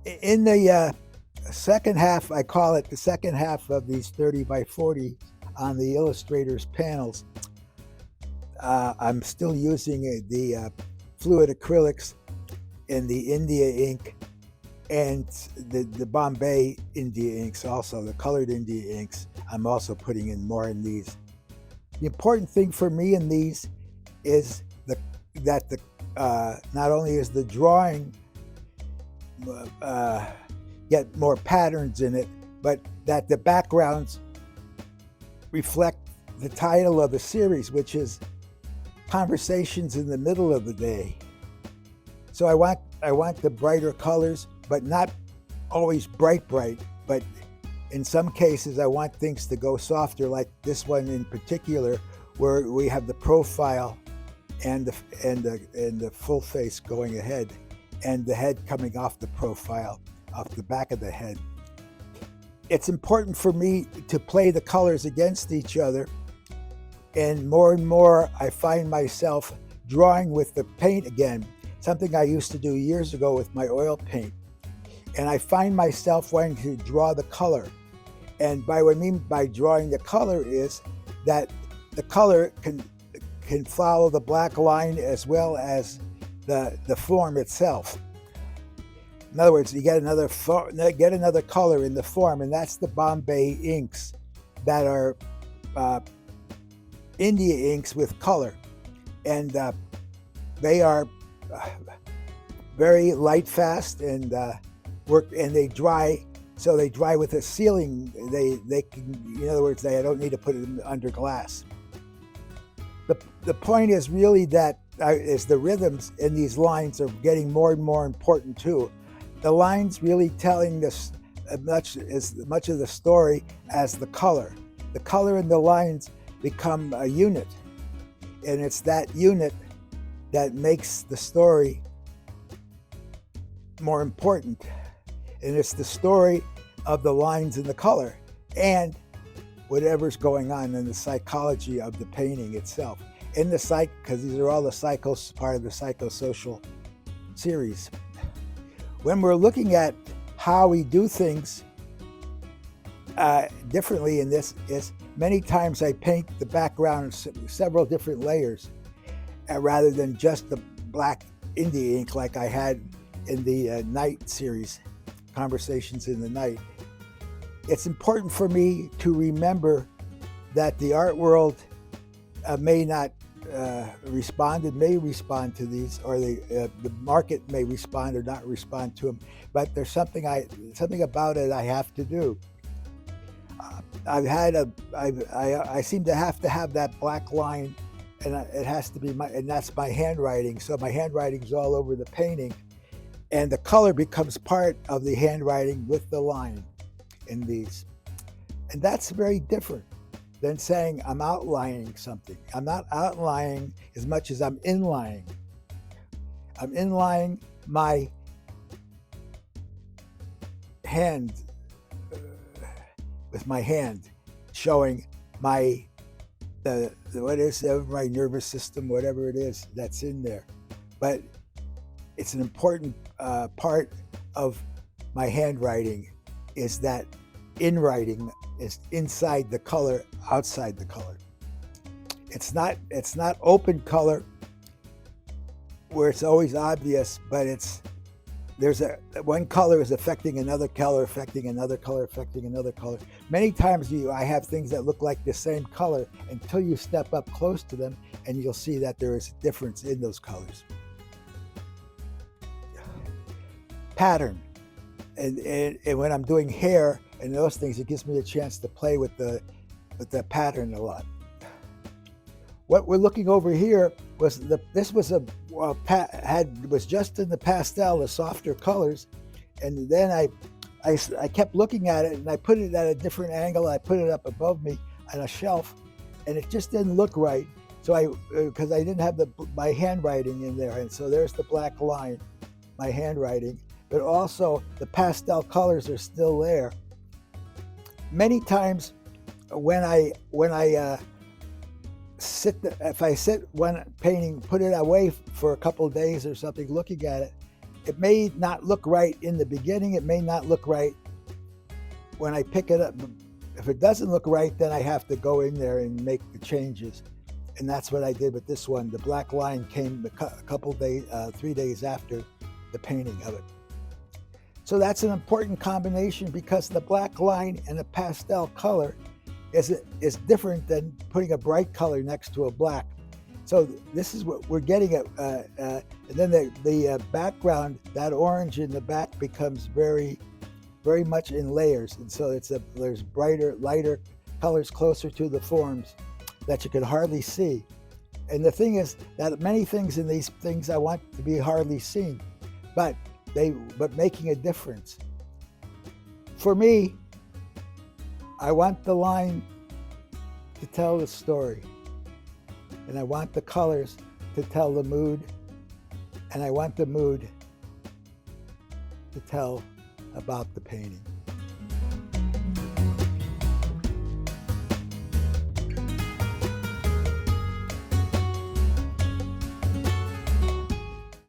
In the second half, I call it the second half of these 30 by 40 on the Illustrator's panels, I'm still using the fluid acrylics in the India ink and the Bombay India inks, also the colored India inks. I'm also putting in more in these. The important thing for me in these is that the not only is the drawing uh, get more patterns in it, but that the backgrounds reflect the title of the series, which is Conversations in the Middle of the Day. So I want the brighter colors, but not always bright, but in some cases I want things to go softer, like this one in particular, where we have the profile and the full face going ahead, and the head coming off the profile, off the back of the head. It's important for me to play the colors against each other, and more I find myself drawing with the paint again, something I used to do years ago with my oil paint. And I find myself wanting to draw the color. And by what I mean by drawing the color is that the color can follow the black line as well as the form itself. In other words, you get another color in the form, and that's the Bombay inks that are India inks with color, and they are very light fast and work, and they dry. So they dry with a sealing. They can, in other words, they don't need to put it under glass. The point is really that is the rhythms in these lines are getting more and more important too. The lines really telling this as much of the story as the color. The color and the lines become a unit, and it's that unit that makes the story more important. And it's the story of the lines and the color and whatever's going on in the psychology of the painting itself. In the because these are all the part of the psychosocial series. When we're looking at how we do things differently in this, is many times I paint the background in several different layers rather than just the black India ink like I had in the night series, Conversations in the Night. It's important for me to remember that the art world may not respond. It may respond to these, or the market may respond or not respond to them. But there's something about it I have to do. I seem to have that black line, and it has to be and that's my handwriting. So my handwriting's all over the painting, and the color becomes part of the handwriting with the line in these. And that's very different than saying I'm outlining something. I'm not outlining as much as I'm inlining. I'm inlining my hand with my hand, showing my my nervous system, whatever it is that's in there. But it's an important part of my handwriting is that in writing is inside the color, outside the color. It's not open color where it's always obvious, but there's one color is affecting another color, affecting another color, affecting another color. Many times I have things that look like the same color until you step up close to them, and you'll see that there is a difference in those colors. Pattern, and when I'm doing hair and those things, it gives me a chance to play with the pattern a lot. What we're looking over here was this was was just in the pastel, the softer colors, and then I kept looking at it, and I put it at a different angle. I put it up above me on a shelf, and it just didn't look right. So because I didn't have my handwriting in there, and so there's the black line, my handwriting, but also the pastel colors are still there. Many times when I if I sit one painting, put it away for a couple of days or something, looking at it, it may not look right in the beginning. It may not look right when I pick it up. If it doesn't look right, then I have to go in there and make the changes. And that's what I did with this one. The black line came a couple days, 3 days after the painting of it. So that's an important combination, because the black line and a pastel color is different than putting a bright color next to a black. So this is what we're getting at. And then the background, that orange in the back, becomes very much in layers. And so there's brighter, lighter colors closer to the forms that you can hardly see. And the thing is that many things in these things I want to be hardly seen, but making a difference. For me, I want the line to tell the story, and I want the colors to tell the mood, and I want the mood to tell about the painting.